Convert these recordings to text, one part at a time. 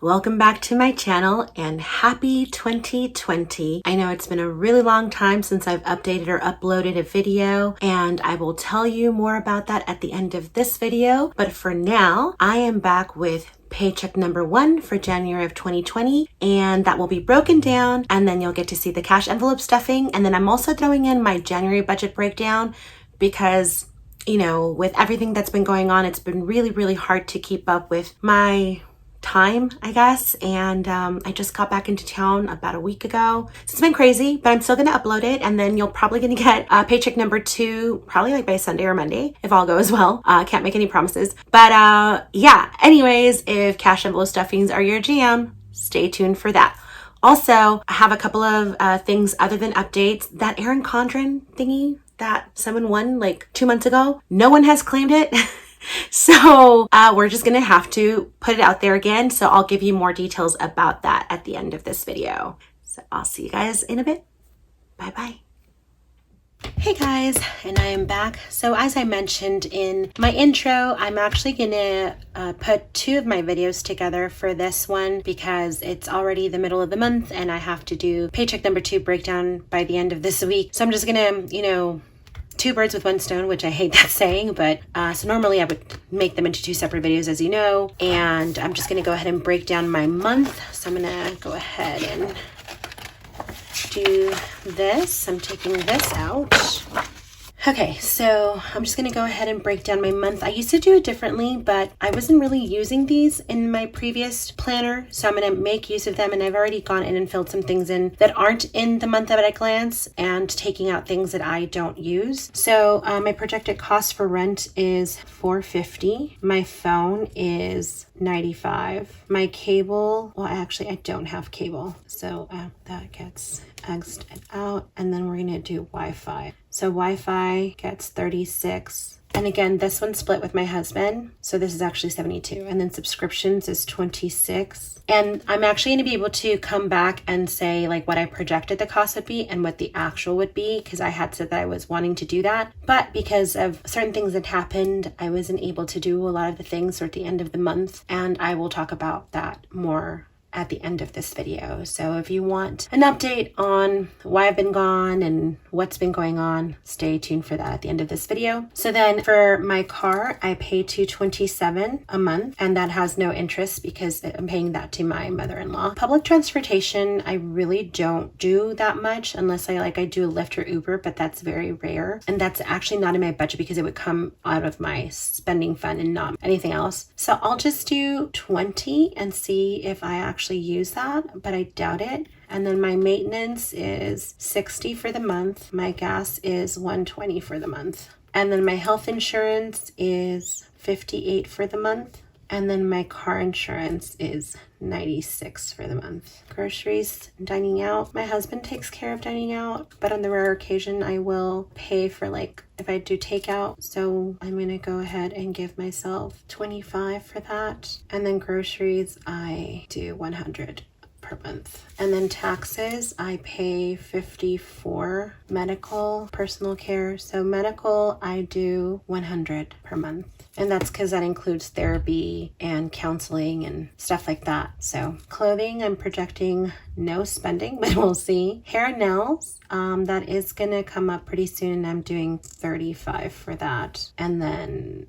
Welcome back to my channel and happy 2020. I know it's been a really long time since I've updated or uploaded a video, and I will tell you more about that at the end of this video. But for now, I am back with paycheck number 1 for January of 2020, and that will be broken down, and then you'll get to see the cash envelope stuffing. And then I'm also throwing in my January budget breakdown because, you know, with everything that's been going on, it's been really hard to keep up with my time, I guess. And I just got back into town about a week ago. So it's been crazy, but I'm still going to upload it. And then you're probably going to get paycheck number 2, probably like by Sunday or Monday, if all goes well. Can't make any promises. But yeah, anyways, if cash envelope stuffings are your jam, stay tuned for that. Also, I have a couple of things other than updates. That Erin Condren thingy that someone won like 2 months ago, no one has claimed it. So we're just gonna have to put it out there again. So I'll give you more details about that at the end of this video. So I'll see you guys in a bit. Bye. Hey guys, and I am back. So as I mentioned in my intro, I'm actually gonna put 2 of my videos together for this one because it's already the middle of the month and I have to do paycheck number 2 breakdown by the end of this week. So I'm just gonna, 2 birds with 1 stone, which I hate that saying, but so normally I would make them into 2 separate videos, as you know, and I'm just going to go ahead and break down my month. So I'm going to go ahead and do this. I'm taking this out. Okay, so I'm just going to go ahead and break down my month. I used to do it differently, but I wasn't really using these in my previous planner, so I'm going to make use of them, and I've already gone in and filled some things in that aren't in the month at a glance and taking out things that I don't use. So my projected cost for rent is $450. My phone is $95. My cable, well, actually I don't have cable, so that gets exited out, and then we're going to do Wi-Fi. So Wi-Fi gets $36. And again, this one's split with my husband. So this is actually $72. And then subscriptions is $26. And I'm actually going to be able to come back and say like what I projected the cost would be and what the actual would be, because I had said that I was wanting to do that. But because of certain things that happened, I wasn't able to do a lot of the things at the end of the month. And I will talk about that more at the end of this video. So if you want an update on why I've been gone and what's been going on, stay tuned for that at the end of this video. So then for my car, I pay $227 a month, and that has no interest because I'm paying that to my mother-in-law. Public transportation, I really don't do that much unless I do a Lyft or Uber, but that's very rare. And that's actually not in my budget because it would come out of my spending fund and not anything else. So I'll just do 20 and see if I actually use that, but I doubt it. And then my maintenance is $60 for the month. My gas is $120 for the month. And then my health insurance is $58 for the month. And then my car insurance is $96 for the month. Groceries, dining out. My husband takes care of dining out, but on the rare occasion I will pay for if I do takeout. So I'm gonna go ahead and give myself $25 for that. And then groceries, I do $100 per month. And then taxes, I pay $50 for medical, personal care. So medical, I do $100 per month. And that's because that includes therapy and counseling and stuff like that. So clothing, I'm projecting no spending, but we'll see. Hair and nails, that is gonna come up pretty soon, and I'm doing $35 for that. And then,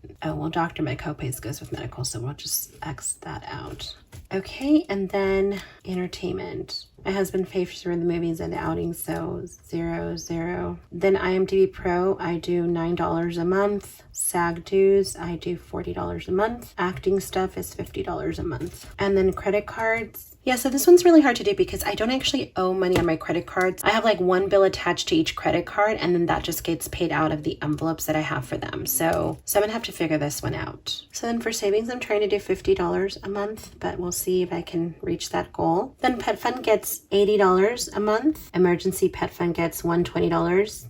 doctor, my copays goes with medical, so we'll just X that out. Okay, and then entertainment. My husband pays for the movies and the outings, so $0. Then IMDb Pro, I do $9 a month. SAG dues, I do $40 a month. Acting stuff is $50 a month. And then credit cards. Yeah, so this one's really hard to do because I don't actually owe money on my credit cards. I have 1 bill attached to each credit card, and then that just gets paid out of the envelopes that I have for them. So I'm gonna have to figure this one out. So then for savings, I'm trying to do $50 a month, but we'll see if I can reach that goal. Then Pet Fund gets $80 a month. Emergency Pet Fund gets $120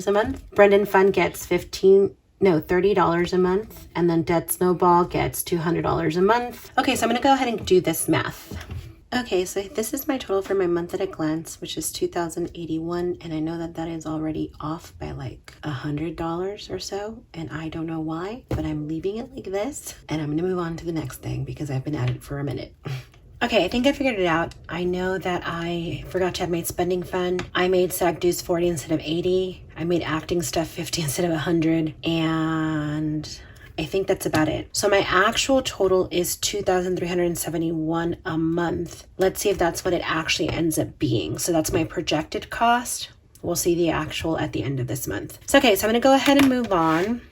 a month. Brendan Fund gets $30 a month, and then Debt Snowball gets $200 a month. Okay, so I'm gonna go ahead and do this math. Okay, so this is my total for my month at a glance, which is $2,081, and I know that that is already off by like $100 or so, and I don't know why, but I'm leaving it like this, and I'm gonna move on to the next thing because I've been at it for a minute. Okay, I think I figured it out. I know that I forgot to add my spending fund. I made SAG dues 40 instead of 80. I made acting stuff 50 instead of 100, and I think that's about it. So my actual total is $2,371 a month. Let's see if that's what it actually ends up being. So that's my projected cost. We'll see the actual at the end of this month. So, okay, so I'm gonna go ahead and move on.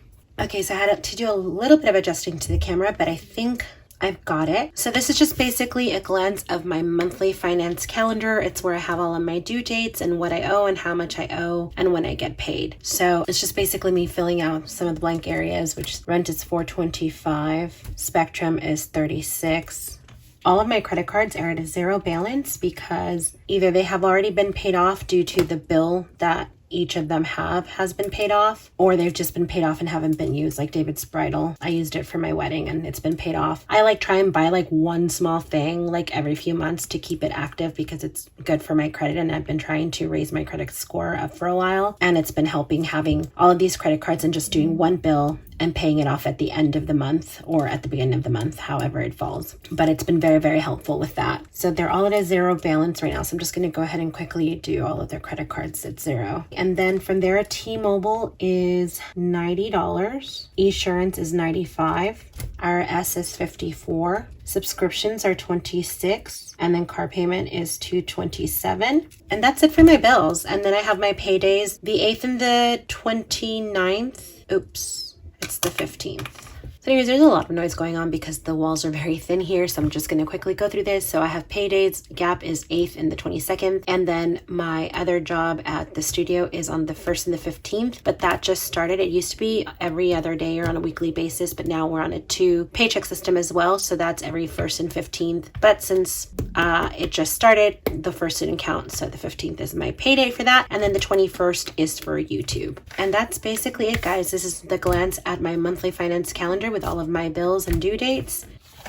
Okay, so I had to do a little bit of adjusting to the camera, but I think I've got it. So this is just basically a glance of my monthly finance calendar. It's where I have all of my due dates and what I owe and how much I owe and when I get paid. So it's just basically me filling out some of the blank areas, which rent is $425, Spectrum is $36. All of my credit cards are at a zero balance because either they have already been paid off due to the bill that each of them has been paid off, or they've just been paid off and haven't been used, like David's bridal. I used it for my wedding and it's been paid off. I like try and buy like one small thing like every few months to keep it active because it's good for my credit, and I've been trying to raise my credit score up for a while, and it's been helping having all of these credit cards and just doing one bill and paying it off at the end of the month or at the beginning of the month, however it falls. But it's been very, very helpful with that. So they're all at a zero balance right now. So I'm just gonna go ahead and quickly do all of their credit cards at zero. And then from there, T-Mobile is $90, Esurance is $95, IRS is $54, subscriptions are $26, and then car payment is $227. And that's it for my bills. And then I have my paydays, the 8th and the 29th. Oops. It's the 15th. So anyways, there's a lot of noise going on because the walls are very thin here. So I'm just going to quickly go through this. So I have pay dates. Gap is 8th and the 22nd. And then my other job at the studio is on the 1st and the 15th. But that just started. It used to be every other day or on a weekly basis. But now we're on a 2 paycheck system as well. So that's every 1st and 15th. But since it just started, the 1st didn't count. So the 15th is my payday for that. And then the 21st is for YouTube. And that's basically it, guys. This is the glance at my monthly finance calendar with all of my bills and due dates.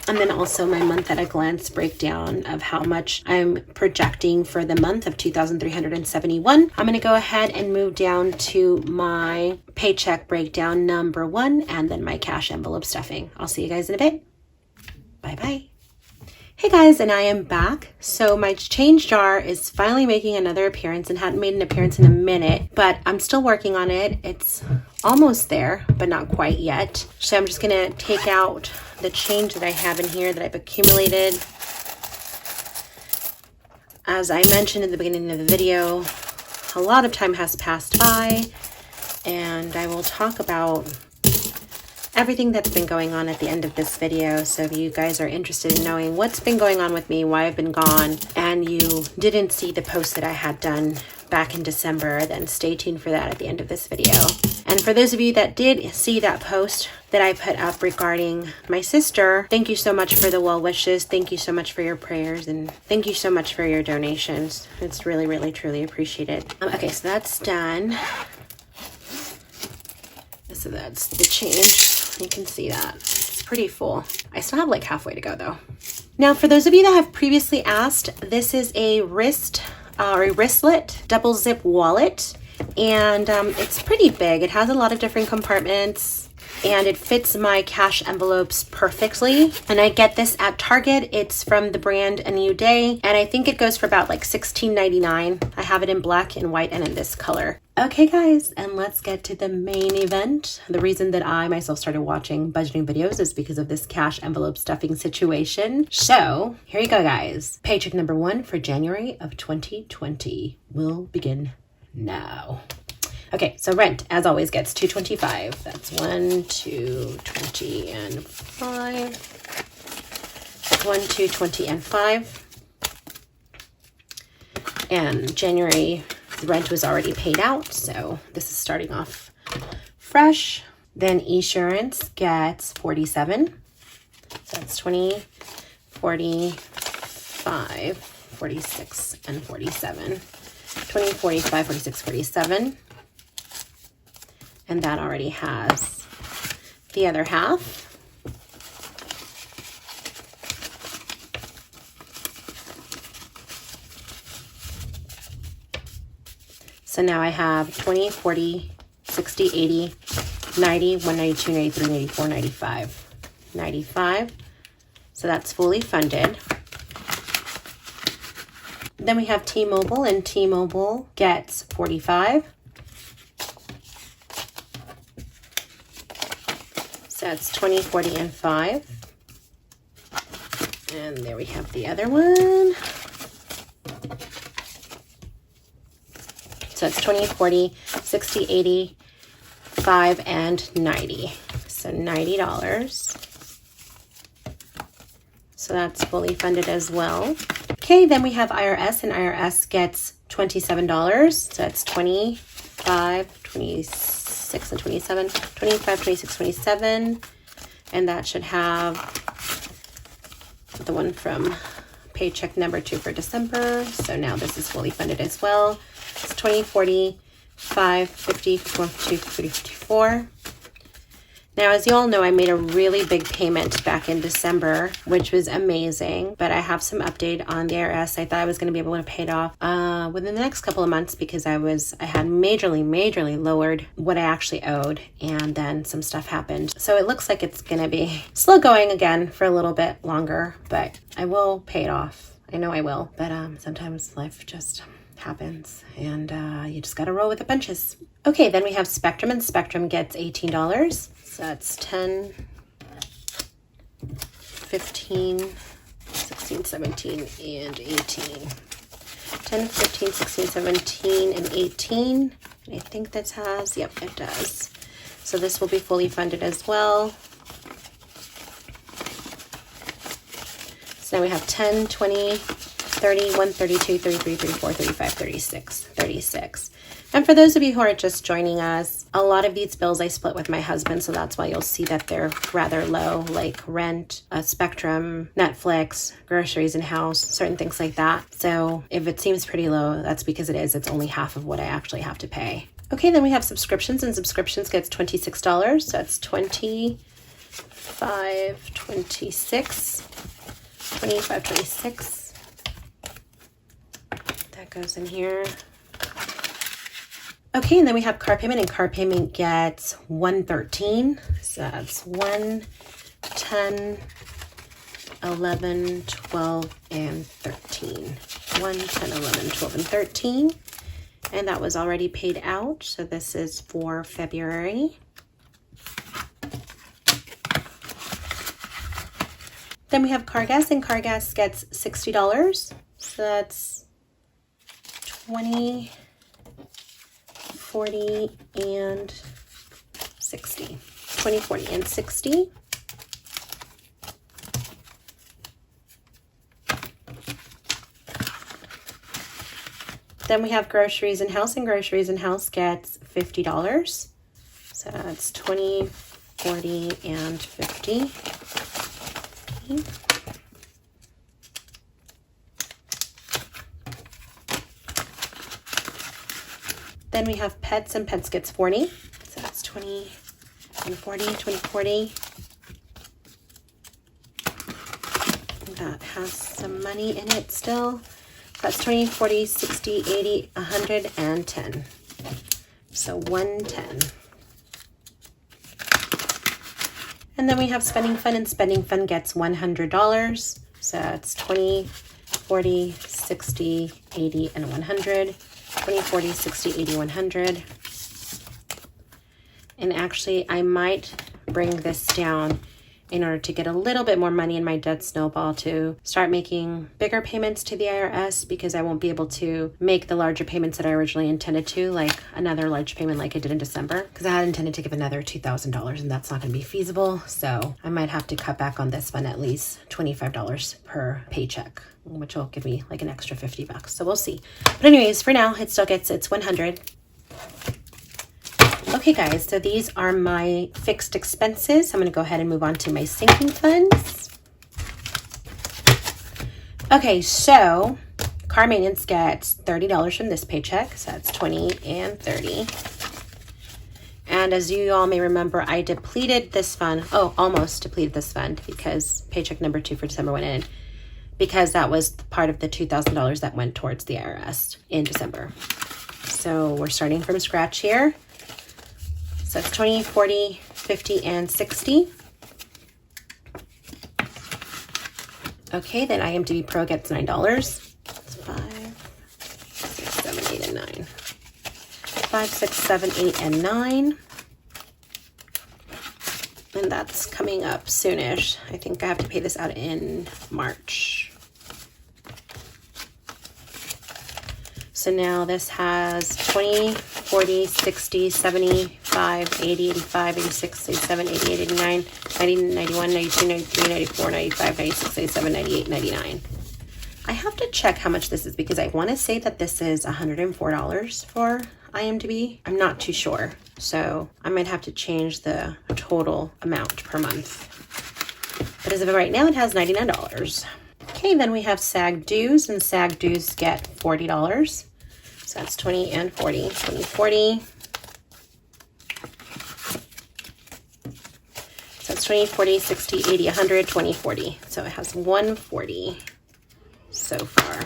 And then also my month at a glance breakdown of how much I'm projecting for the month of $2,371. I'm going to go ahead and move down to my paycheck breakdown number 1 and then my cash envelope stuffing. I'll see you guys in a bit. Bye-bye. Hey guys, and I am back. So my change jar is finally making another appearance and hadn't made an appearance in a minute, but I'm still working on it. It's almost there, but not quite yet. So I'm just gonna take out the change that I have in here that I've accumulated. As I mentioned in the beginning of the video, a lot of time has passed by, and I will talk about everything that's been going on at the end of this video. So if you guys are interested in knowing what's been going on with me, why I've been gone, and you didn't see the post that I had done back in December, then stay tuned for that at the end of this video. And for those of you that did see that post that I put up regarding my sister, thank you so much for the well wishes. Thank you so much for your prayers, and thank you so much for your donations. It's really, really, truly appreciated. Okay, so that's done. So that's the change. You can see that. It's pretty full. I still have like halfway to go though. Now, for those of you that have previously asked, this is a wristlet double zip wallet, and it's pretty big. It has a lot of different compartments, and it fits my cash envelopes perfectly. And I get this at Target. It's from the brand A New Day, and I think it goes for about like $16.99. I have it in black and white and in this color. Okay guys, and let's get to the main event. The reason that I myself started watching budgeting videos is because of this cash envelope stuffing situation. So here you go, guys. Paycheck number 1 for January of 2020 will begin now. Okay, so rent, as always, gets $225. That's 1, 2, 20, and 5. 1, 2, 20, and 5. And January rent was already paid out, so this is starting off fresh. Then Esurance gets $47. So that's 20, 45, 46, and 47. 20, 45, 46, 47. And that already has the other half. So now I have 20, 40, 60, 80, 90, 192, 93, 94, 95. 95. So that's fully funded. Then we have T-Mobile, and T-Mobile gets 45. So that's 20, 40, and 5. And there we have the other one. So it's 20, 40, 60, 80, 5, and 90. So $90. So that's fully funded as well. Okay, then we have IRS, and IRS gets $27. So that's 25, 26, and 27, 25, 26, 27. And that should have the one from paycheck number 2 for December. So now this is fully funded as well. It's 20, 40, 5, 50, 52, 54. Now, as you all know, I made a really big payment back in December, which was amazing, but I have some update on the IRS. I thought I was going to be able to pay it off within the next couple of months because I had majorly lowered what I actually owed, and then some stuff happened. So it looks like it's going to be slow going again for a little bit longer, but I will pay it off. I know I will, but sometimes life just happens, and you just got to roll with the punches. Okay, then we have Spectrum, and Spectrum gets $18. So that's 10, 15, 16, 17, and 18. 10, 15, 16, 17, and 18. I think that has, yep, it does. So this will be fully funded as well. So now we have 10, 20, 31, 32, 33, 34, 35, 36, 36. And for those of you who are just joining us, a lot of these bills I split with my husband, so that's why you'll see that they're rather low, like rent, Spectrum, Netflix, groceries and house, certain things like that. So if it seems pretty low, that's because it is. It's only half of what I actually have to pay. Okay, then we have subscriptions, and subscriptions gets $26. So that's 25, 26, 25, 26. That goes in here. Okay, and then we have car payment, and car payment gets $113. So that's 1, 10, 11, 12, and 13. 1, 10, 11, 12, and 13. And that was already paid out. So this is for February. Then we have car gas, and car gas gets $60. So that's 20, 40, and 60. 20, 40, and 60. Then we have groceries and house, and groceries and house gets $50. So that's 20, 40, and 50. Then we have pets, and pets gets 40. So that's 20 and 40, 20, 40. That has some money in it still. That's 20, 40, 60, 80, 100, and 10. So 110. And then we have spending fund, and spending fund gets $100. So that's 20, 40, 60, 80, and 100. 20, 40, 60, 80, 100. And actually, I might bring this down in order to get a little bit more money in my debt snowball to start making bigger payments to the IRS, because I won't be able to make the larger payments that I originally intended to, like another large payment like I did in December, because I had intended to give another $2,000, and that's not going to be feasible. So I might have to cut back on this one, at least $25 per paycheck, which will give me like an extra $50. So we'll see. But anyways, for now, it still gets, it's 100. Okay guys, so these are my fixed expenses. I'm going to go ahead and move on to my sinking funds. Okay, so car maintenance gets $30 from this paycheck. So that's 20 and 30. And as you all may remember, I depleted this fund. Oh, almost depleted this fund, because paycheck number 2 for December went in, because that was part of the $2,000 that went towards the IRS in December. So we're starting from scratch here. So it's 20, 40, 50, and 60. Okay, then IMDb Pro gets $9. That's 5, 6, 7, 8, and 9. 5, 6, 7, 8, and 9. And that's coming up soonish. I think I have to pay this out in March. So now this has 20, 40, 60, 75, 80, 85, 86, 87, 88, 89, 90, 91, 92, 93, 94, 95, 96, 97, 98, 99. I have to check how much this is because I want to say that this is $104 for IMDb. I'm not too sure. So I might have to change the total amount per month. But as of right now, it has $99. Okay, then we have SAG dues, and SAG dues get $40. So that's 20 and 40, 20, 40. So it's 20, 40, 60, 80, 100, 20, 40. So it has 140 so far.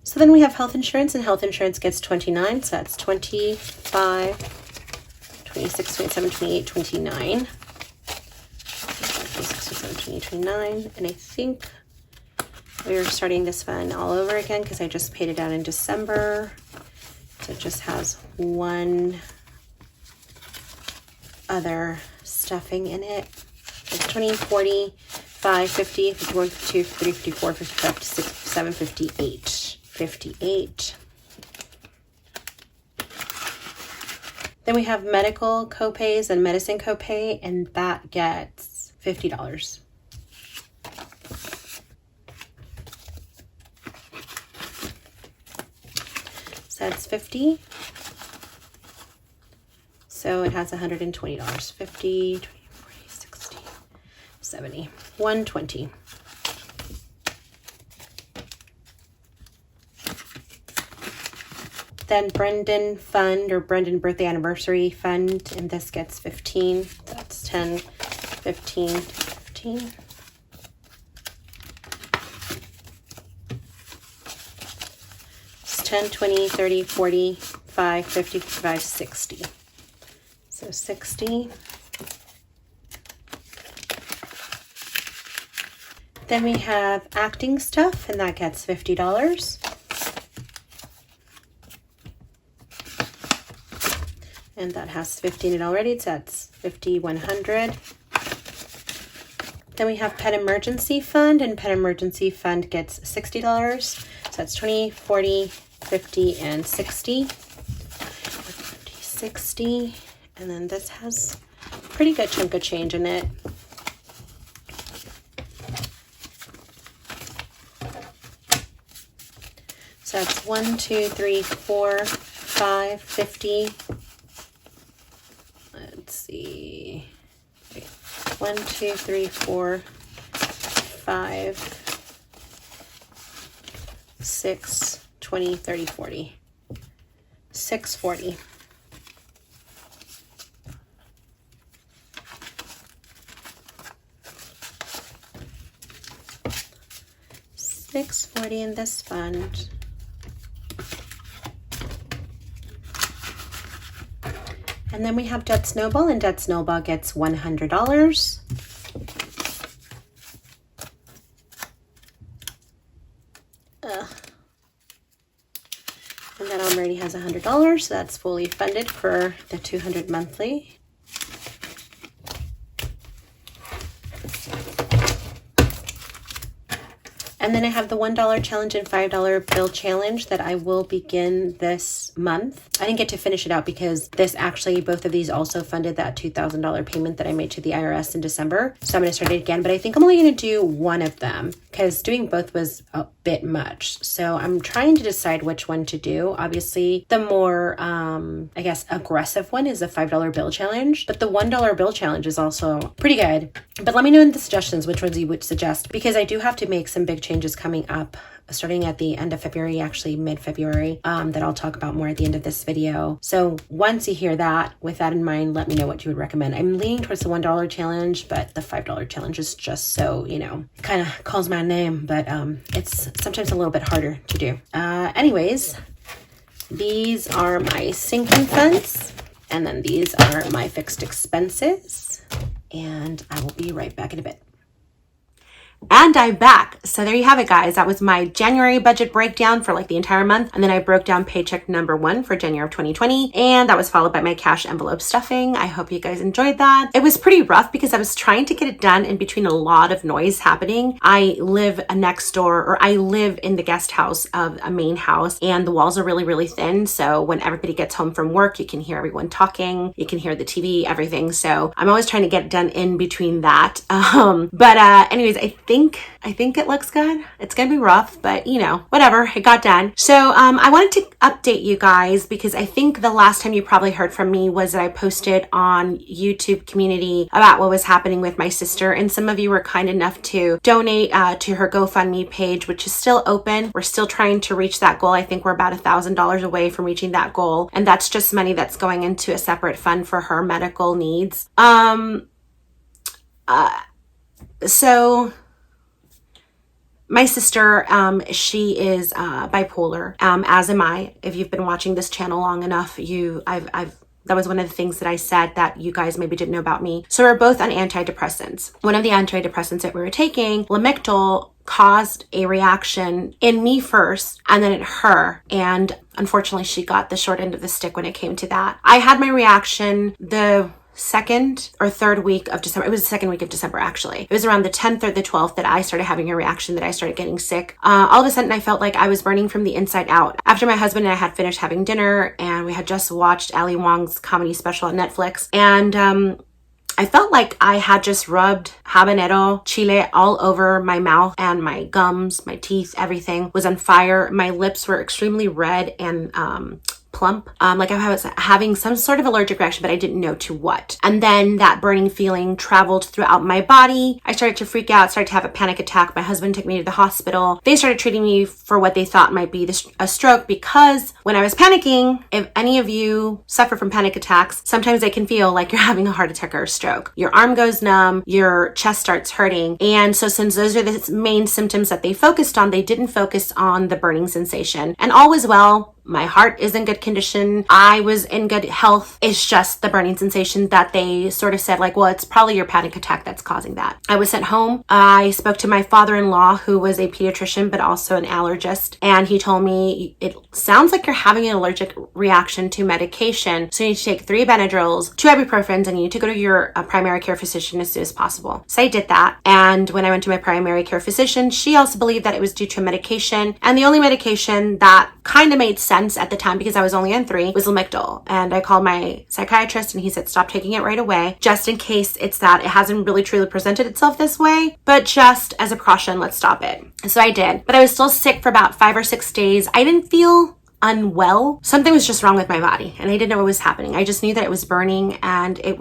So then we have health insurance, and health insurance gets 29. So that's 25, 26, 27, 28, 29. 26, 27, 28, 29. And I think we're starting this fund all over again because I just paid it out in December. So it just has one other stuffing in it. It's 20, 40, 5, 50, 51, 52, 53, 54, 55, 56, 57, 58. 58. Then we have medical copays and medicine copay, and that gets $50. So that's 50. So it has $120. 50, 20, 40, 60, 70, 120. Then Brendan Fund, or Brendan Birthday Anniversary Fund, and this gets 15. So that's 10, 15, 15. It's 10, 20, 30, 40, 5, 50, 55, 60. So 60. Then we have acting stuff, and that gets $50. And that has 15 in it already, so that's 50, 100. Then we have Pet Emergency Fund, and Pet Emergency Fund gets $60. So that's 20, 40, 50, and 60. 50, 60. And then this has a pretty good chunk of change in it. So that's 1, 2, 3, 4, 5, 50. Let's see. 1, 2, 3, 4, 5, 6, 20, 30, 40. 640. $640 in this fund. And then we have Debt Snowball, and Debt Snowball gets $100. And then already has $100, so that's fully funded for the $200 monthly. And then I have the $1 challenge and $5 bill challenge that I will begin this month. I didn't get to finish it out because this actually, both of these also funded that $2,000 payment that I made to the IRS in December. So I'm going to start it again, but I think I'm only going to do one of them because doing both was a bit much. So I'm trying to decide which one to do. Obviously, the more, I guess, aggressive one is the $5 bill challenge, but the $1 bill challenge is also pretty good. But let me know in the suggestions which ones you would suggest, because I do have to make some big changes coming up starting at the end of February, actually mid-February, that I'll talk about more at the end of this video. So once you hear that, with that in mind, let me know what you would recommend. I'm leaning towards the $1 challenge, but the $5 challenge is just so, you know, kind of calls my name, but it's sometimes a little bit harder to do. Anyways, These are my sinking funds, and then these are my fixed expenses, and I will be right back in a bit. And I'm back. So there you have it, guys. That was my January budget breakdown for like the entire month. And then I broke down paycheck number 1 for January of 2020. And that was followed by my cash envelope stuffing. I hope you guys enjoyed that. It was pretty rough because I was trying to get it done in between a lot of noise happening. I live next door, or I live in the guest house of a main house, and the walls are really, really thin. So when everybody gets home from work, you can hear everyone talking, you can hear the TV, everything. So I'm always trying to get it done in between that. Anyways, I think it looks good. It's gonna be rough, but you know, whatever, it got done. So I wanted to update you guys because I think the last time you probably heard from me was that I posted on YouTube community about what was happening with my sister, and some of you were kind enough to donate to her GoFundMe page, which is still open. We're still trying to reach that goal. I think we're about $1,000 away from reaching that goal, and that's just money that's going into a separate fund for her medical needs. So my sister, she is bipolar, as am I. If you've been watching this channel long enough, that was one of the things that I said that you guys maybe didn't know about me. So we're both on antidepressants. One of the antidepressants that we were taking, Lamictal, caused a reaction in me first and then in her. And unfortunately, she got the short end of the stick when it came to that. I had my reaction the second or third week of December. It was the second week of December, actually. It was around the 10th or the 12th that I started having a reaction, that I started getting sick. All of a sudden, I felt like I was burning from the inside out. After my husband and I had finished having dinner, and we had just watched Ali Wong's comedy special on Netflix, and I felt like I had just rubbed habanero chile all over my mouth, and my gums, my teeth, everything was on fire. My lips were extremely red and plump, like I was having some sort of allergic reaction, but I didn't know to what. And then that burning feeling traveled throughout my body. I started to freak out, started to have a panic attack. My husband took me to the hospital. They started treating me for what they thought might be a stroke, because when I was panicking, if any of you suffer from panic attacks, sometimes they can feel like you're having a heart attack or a stroke. Your arm goes numb, your chest starts hurting. And so since those are the main symptoms that they focused on, they didn't focus on the burning sensation. And all was well. My heart is in good condition. I was in good health. It's just the burning sensation that they sort of said, like, well, it's probably your panic attack that's causing that. I was sent home. I spoke to my father-in-law, who was a pediatrician, but also an allergist. And he told me, it sounds like you're having an allergic reaction to medication. So you need to take 3 Benadryls, 2 ibuprofens, and you need to go to your primary care physician as soon as possible. So I did that. And when I went to my primary care physician, she also believed that it was due to medication. And the only medication that kind of made sense at the time, because I was only on 3, was Lamictal. And I called my psychiatrist, and he said, stop taking it right away, just in case it's that it hasn't really truly presented itself this way, but just as a precaution, let's stop it. So I did, but I was still sick for about 5 or 6 days. I didn't feel unwell. Something was just wrong with my body, and I didn't know what was happening. I just knew that it was burning, and it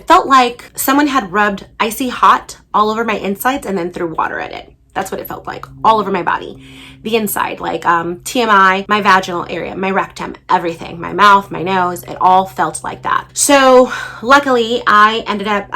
felt like someone had rubbed icy hot all over my insides and then threw water at it. That's what it felt like, all over my body. The inside, like TMI, my vaginal area, my rectum, everything, my mouth, my nose, it all felt like that. So luckily, I ended up,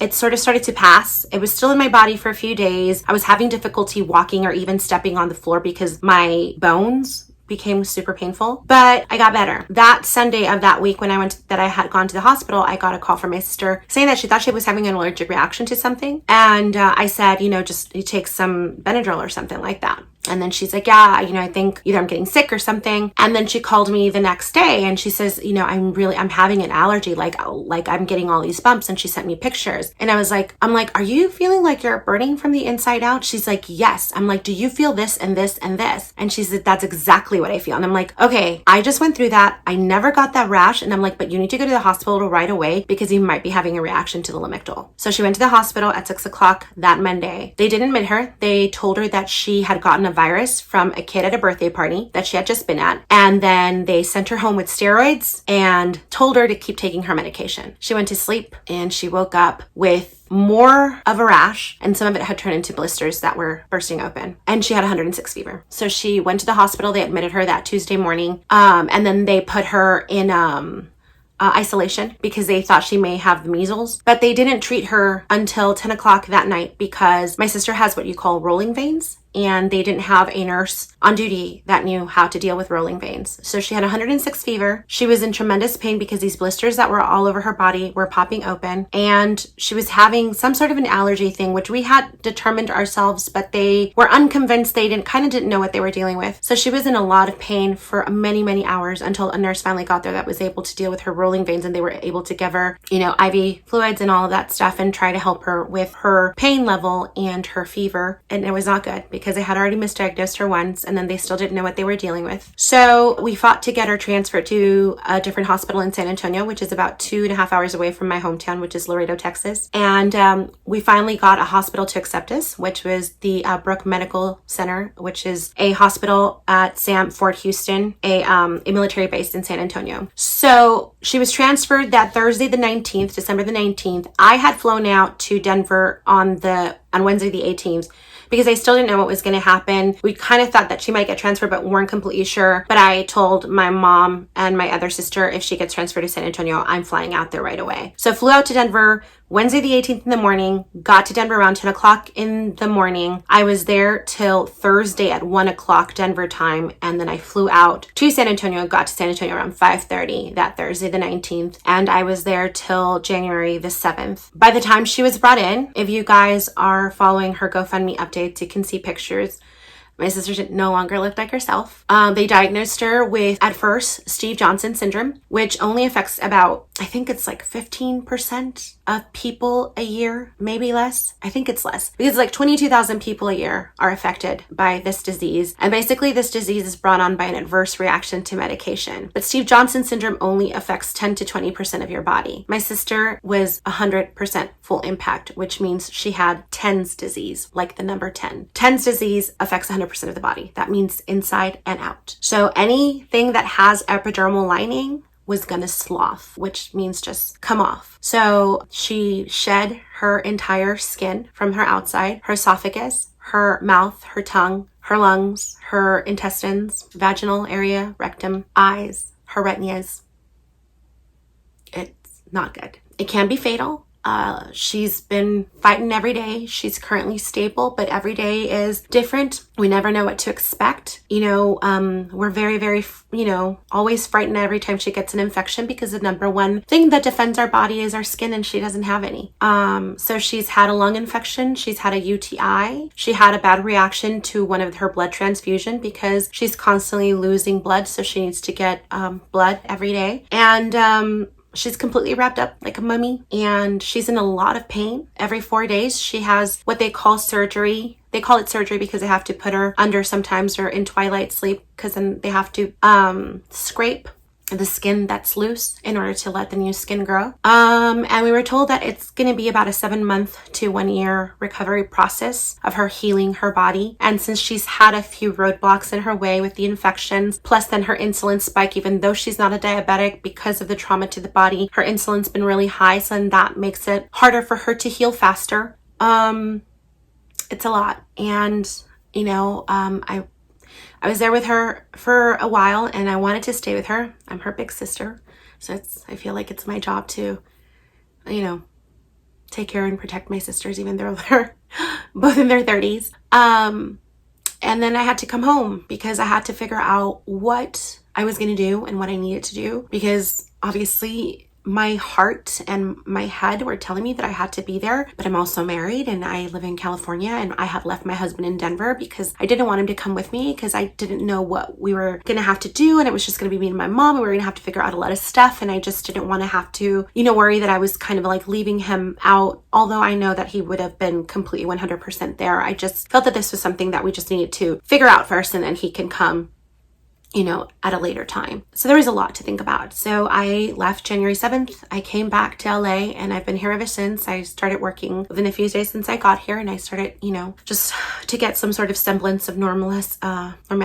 it sort of started to pass. It was still in my body for a few days. I was having difficulty walking or even stepping on the floor because my bones became super painful, but I got better. That Sunday of that week when I had gone to the hospital, I got a call from my sister saying that she thought she was having an allergic reaction to something. And I said, just you take some Benadryl or something like that. And then she's like, yeah, I think either I'm getting sick or something. And then she called me the next day and she says, I'm having an allergy. Like I'm getting all these bumps. And she sent me pictures. And I'm like, are you feeling like you're burning from the inside out? She's like, yes. I'm like, do you feel this and this and this? And she said, that's exactly what I feel. And I'm like, okay, I just went through that. I never got that rash. And I'm like, but you need to go to the hospital right away because you might be having a reaction to the Lamictal. So she went to the hospital at 6 o'clock that Monday. They didn't admit her. They told her that she had gotten a virus from a kid at a birthday party that she had just been at. And then they sent her home with steroids and told her to keep taking her medication. She went to sleep and she woke up with more of a rash, and some of it had turned into blisters that were bursting open, and she had 106 fever. So she went to the hospital. They admitted her that Tuesday morning, and then they put her in isolation because they thought she may have the measles, but they didn't treat her until 10 o'clock that night because my sister has what you call rolling veins. and they didn't have a nurse on duty that knew how to deal with rolling veins. So she had 106 fever. She was in tremendous pain because these blisters that were all over her body were popping open, and she was having some sort of an allergy thing, which we had determined ourselves, but they were unconvinced. They didn't know what they were dealing with. So she was in a lot of pain for many, many hours until a nurse finally got there that was able to deal with her rolling veins, and they were able to give her, IV fluids and all of that stuff and try to help her with her pain level and her fever. And it was not good because they had already misdiagnosed her once, and then they still didn't know what they were dealing with. So we fought to get her transferred to a different hospital in San Antonio, which is about 2.5 hours away from my hometown, which is Laredo, Texas. And we finally got a hospital to accept us, which was the Brook Medical Center, which is a hospital at Fort Houston, a military base in San Antonio. So she was transferred that Thursday the 19th, December the 19th. I had flown out to Denver on Wednesday the 18th because I still didn't know what was going to happen. We kind of thought that she might get transferred, but weren't completely sure. But I told my mom and my other sister, if she gets transferred to San Antonio, I'm flying out there right away. So flew out to Denver Wednesday the 18th in the morning, got to Denver around 10 o'clock in the morning. I was there till Thursday at 1 o'clock Denver time, and then I flew out to San Antonio, got to San Antonio around 5:30 that Thursday the 19th, and I was there till January the 7th. By the time she was brought in, if you guys are following her GoFundMe updates, you can see pictures. My sister no longer looked like herself. They diagnosed her with, at first, Steve Johnson syndrome, which only affects about, I think it's like 15% of people a year, maybe less. I think it's less because like 22,000 people a year are affected by this disease. And basically this disease is brought on by an adverse reaction to medication. But Steve Johnson syndrome only affects 10 to 20% of your body. My sister was 100% full impact, which means she had TENS disease, like the number 10. TENS disease affects 100% of the body. That means inside and out. So anything that has epidermal lining was gonna slough, which means just come off. So she shed her entire skin from her outside, her esophagus, her mouth, her tongue, her lungs, her intestines, vaginal area, rectum, eyes, her retinas. It's not good. It can be fatal. She's been fighting every day. She's currently stable, but every day is different. We never know what to expect. We're very, very, always frightened every time she gets an infection because the number one thing that defends our body is our skin, and she doesn't have any. So she's had a lung infection. She's had a UTI. She had a bad reaction to one of her blood transfusion because she's constantly losing blood. So she needs to get, blood every day. And, she's completely wrapped up like a mummy, and she's in a lot of pain. Every 4 days, she has what they call surgery. They call it surgery because they have to put her under sometimes or in twilight sleep, because then they have to scrape the skin that's loose in order to let the new skin grow. And we were told that it's going to be about a 7-month to 1 year recovery process of her healing her body. And since she's had a few roadblocks in her way with the infections, plus then her insulin spike, even though she's not a diabetic, because of the trauma to the body, her insulin's been really high. So then that makes it harder for her to heal faster. It's a lot. And, I was there with her for a while, and I wanted to stay with her. I'm her big sister. So I feel like it's my job to, take care and protect my sisters, even though they're both in their 30s. And then I had to come home because I had to figure out what I was going to do and what I needed to do, because obviously my heart and my head were telling me that I had to be there, but I'm also married and I live in California, and I had left my husband in Denver because I didn't want him to come with me because I didn't know what we were going to have to do, and it was just going to be me and my mom, and we were going to have to figure out a lot of stuff, and I just didn't want to have to, worry that I was kind of like leaving him out, although I know that he would have been completely 100% there. I just felt that this was something that we just needed to figure out first, and then he can come at a later time. So there was a lot to think about. So I left January 7th. I came back to LA, and I've been here ever since. I started working within a few days since I got here, and I started, just to get some sort of semblance of normalcy. I don't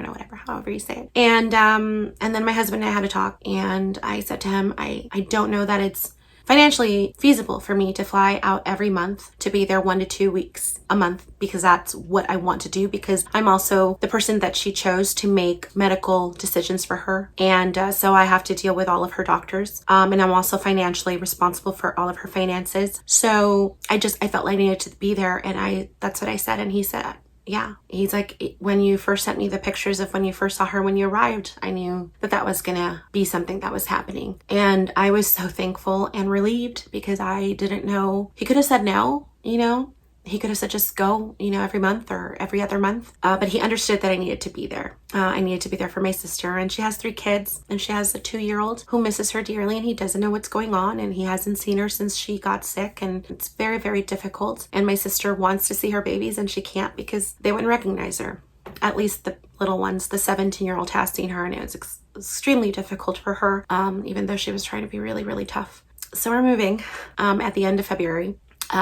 know, however you say it. And then my husband and I had a talk, and I said to him, I don't know that it's financially feasible for me to fly out every month to be there 1 to 2 weeks a month, because that's what I want to do, because I'm also the person that she chose to make medical decisions for her. And so I have to deal with all of her doctors. And I'm also financially responsible for all of her finances. So I felt like I needed to be there. And that's what I said. And he said, yeah. He's like, when you first sent me the pictures of when you first saw her when you arrived, I knew that was gonna be something that was happening. And I was so thankful and relieved, because I didn't know. He could have said no, you know. He could have said just go, you know, every month or every other month. But he understood that I needed to be there. I needed to be there for my sister. And she has 3 kids. And she has a 2-year-old who misses her dearly. And he doesn't know what's going on. And he hasn't seen her since she got sick. And it's very, very difficult. And my sister wants to see her babies. And she can't, because they wouldn't recognize her. At least the little ones. The 17-year-old has seen her. And it was extremely difficult for her, even though she was trying to be really, really tough. So we're moving at the end of February.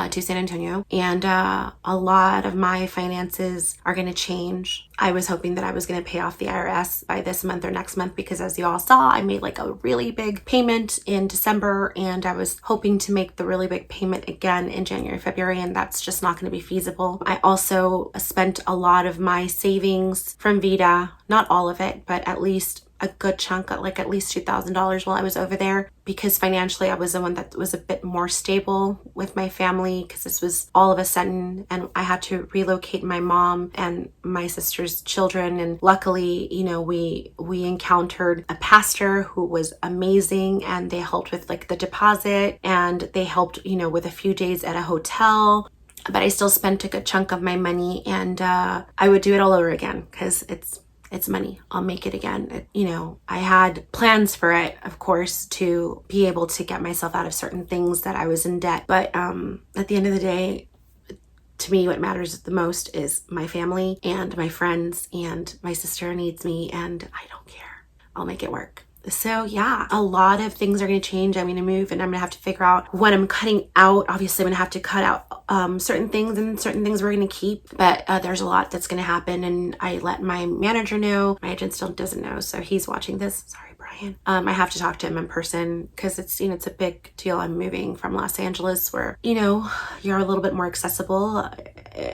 To San Antonio, and a lot of my finances are going to change. I was hoping that I was going to pay off the IRS by this month or next month, because as you all saw, I made like a really big payment in December, and I was hoping to make the really big payment again in January, February, and that's just not going to be feasible. I also spent a lot of my savings from Vita, not all of it, but at least a good chunk, like at least $2,000 while I was over there, because financially I was the one that was a bit more stable with my family, because this was all of a sudden, and I had to relocate my mom and my sister's children. And luckily, you know, we encountered a pastor who was amazing, and they helped with like the deposit, and they helped, you know, with a few days at a hotel. But I still spent a good chunk of my money, and I would do it all over again, because it's money. I'll make it again. You know, I had plans for it, of course, to be able to get myself out of certain things that I was in debt. But at the end of the day, to me, what matters the most is my family and my friends, and my sister needs me, and I don't care. I'll make it work. So yeah, a lot of things are going to change. I'm going to move, and I'm going to have to figure out what I'm cutting out. Obviously, I'm going to have to cut out certain things, and certain things we're going to keep. But there's a lot that's going to happen, and I let my manager know. My agent still doesn't know, so he's watching this. Sorry, Brian. I have to talk to him in person, because it's, you know, it's a big deal. I'm moving from Los Angeles, where, you know, you're a little bit more accessible.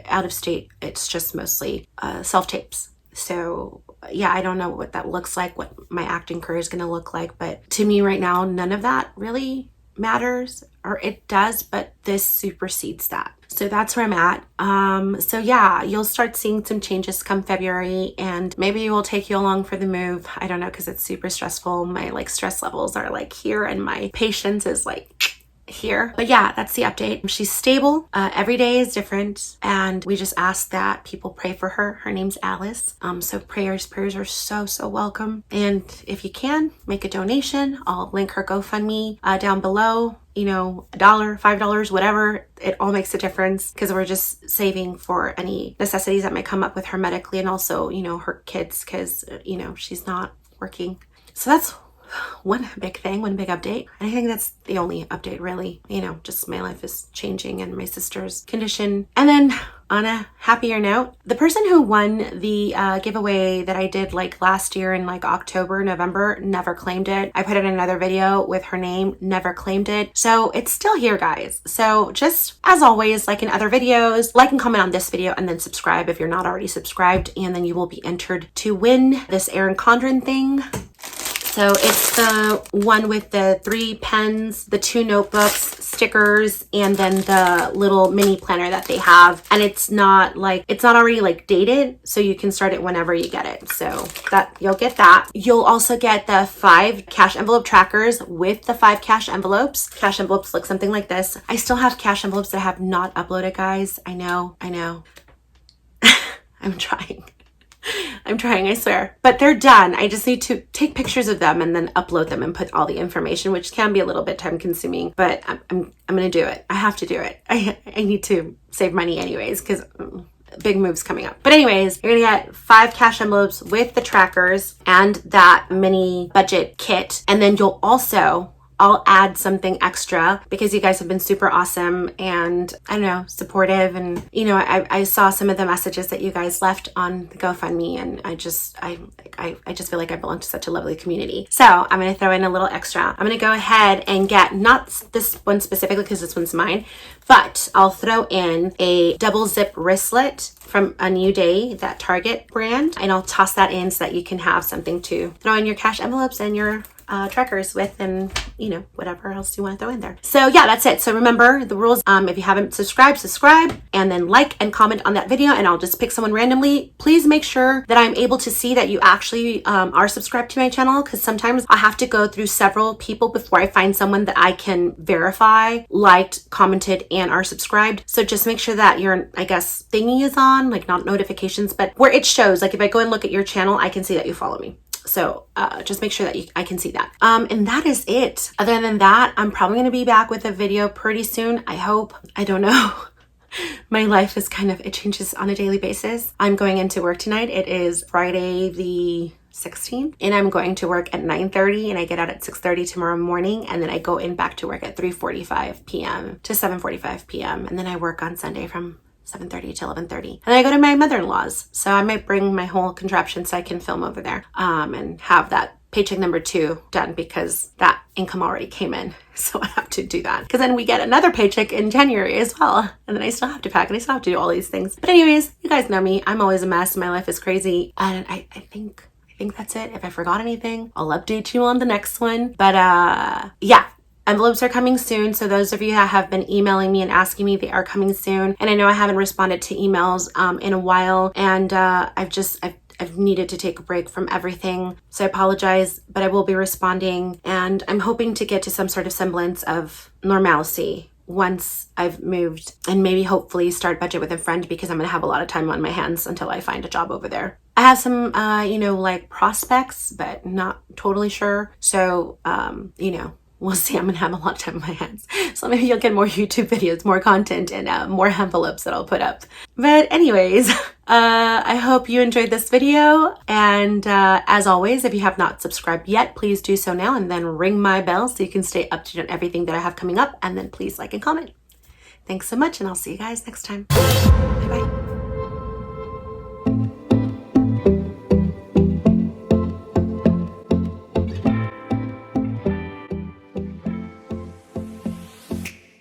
Out of state, it's just mostly self-tapes. So yeah, I don't know what that looks like, what my acting career is going to look like. But to me right now, none of that really matters, or it does, but this supersedes that. So that's where I'm at. So yeah, you'll start seeing some changes come February, and maybe we'll take you along for the move. I don't know, because it's super stressful. My like stress levels are like here, and my patience is like here. But yeah, that's the update. She's stable. Every day is different, and we just ask that people pray for her. Her name's Alice. So prayers are so welcome. And if you can, make a donation. I'll link her GoFundMe down below. You know, $1, $5, whatever, it all makes a difference, because we're just saving for any necessities that might come up with her medically, and also, you know, her kids, because, you know, she's not working. So that's one big thing, one big update. And I think that's the only update, really. You know, just my life is changing, and my sister's condition. And then on a happier note, the person who won the giveaway that I did like last year in like October, November, never claimed it. I put it in another video with her name, never claimed it. So it's still here, guys. So just as always, like in other videos, like and comment on this video, and then subscribe if you're not already subscribed, and then you will be entered to win this Erin Condren thing. So it's the one with the 3 pens, the 2 notebooks, stickers, and then the little mini planner that they have. And it's not already like dated, so you can start it whenever you get it. So that you'll get that. You'll also get the 5 cash envelope trackers with the 5 cash envelopes. Cash envelopes look something like this. I still have cash envelopes that I have not uploaded, guys. I know. I'm trying, I swear. But they're done. I just need to take pictures of them and then upload them and put all the information, which can be a little bit time consuming, but I'm going to do it. I have to do it. I need to save money anyways, because big moves coming up. But anyways, you're going to get 5 cash envelopes with the trackers and that mini budget kit. And then you'll also I'll add something extra because you guys have been super awesome and I don't know, supportive. And you know, I saw some of the messages that you guys left on the GoFundMe, and I just feel like I belong to such a lovely community. So I'm going to throw in a little extra. I'm going to go ahead and get, not this one specifically because this one's mine, but I'll throw in a double zip wristlet from A New Day, that Target brand, and I'll toss that in so that you can have something to throw in your cash envelopes and your trackers with, and you know, whatever else you want to throw in there. So yeah, that's it. So remember the rules. If you haven't subscribed, subscribe, and then like and comment on that video, and I'll just pick someone randomly. Please make sure that I'm able to see that you actually are subscribed to my channel, because sometimes I have to go through several people before I find someone that I can verify liked, commented, and are subscribed. So just make sure that your, I guess, thingy is on, like not notifications, but where it shows, like if I go and look at your channel, I can see that you follow me. So just make sure that I can see that. And that is it. Other than that, I'm probably going to be back with a video pretty soon. I hope. I don't know. My life is kind of, it changes on a daily basis. I'm going into work tonight. It is Friday the 16th, and I'm going to work at 9:30, and I get out at 6:30 tomorrow morning, and then I go in back to work at 3:45 p.m. to 7:45 p.m. and then I work on Sunday from 7:30 to 11:30. And then I go to my mother-in-law's. So I might bring my whole contraption so I can film over there and have that paycheck number 2 done, because that income already came in. So I have to do that, because then we get another paycheck in January as well. And then I still have to pack and I still have to do all these things. But anyways, you guys know me. I'm always a mess. My life is crazy. And I think that's it. If I forgot anything, I'll update you on the next one. But yeah. Envelopes are coming soon. So those of you that have been emailing me and asking me, they are coming soon. And I know I haven't responded to emails in a while, and I've needed to take a break from everything. So I apologize, but I will be responding, and I'm hoping to get to some sort of semblance of normalcy once I've moved, and maybe hopefully start Budget with a Friend, because I'm going to have a lot of time on my hands until I find a job over there. I have some, you know, like prospects, but not totally sure. So, you know, we'll see. I'm going to have a lot of time on my hands. So maybe you'll get more YouTube videos, more content, and more envelopes that I'll put up. But anyways, I hope you enjoyed this video. And as always, if you have not subscribed yet, please do so now, and then ring my bell so you can stay up to date on everything that I have coming up. And then please like and comment. Thanks so much, and I'll see you guys next time. Bye-bye.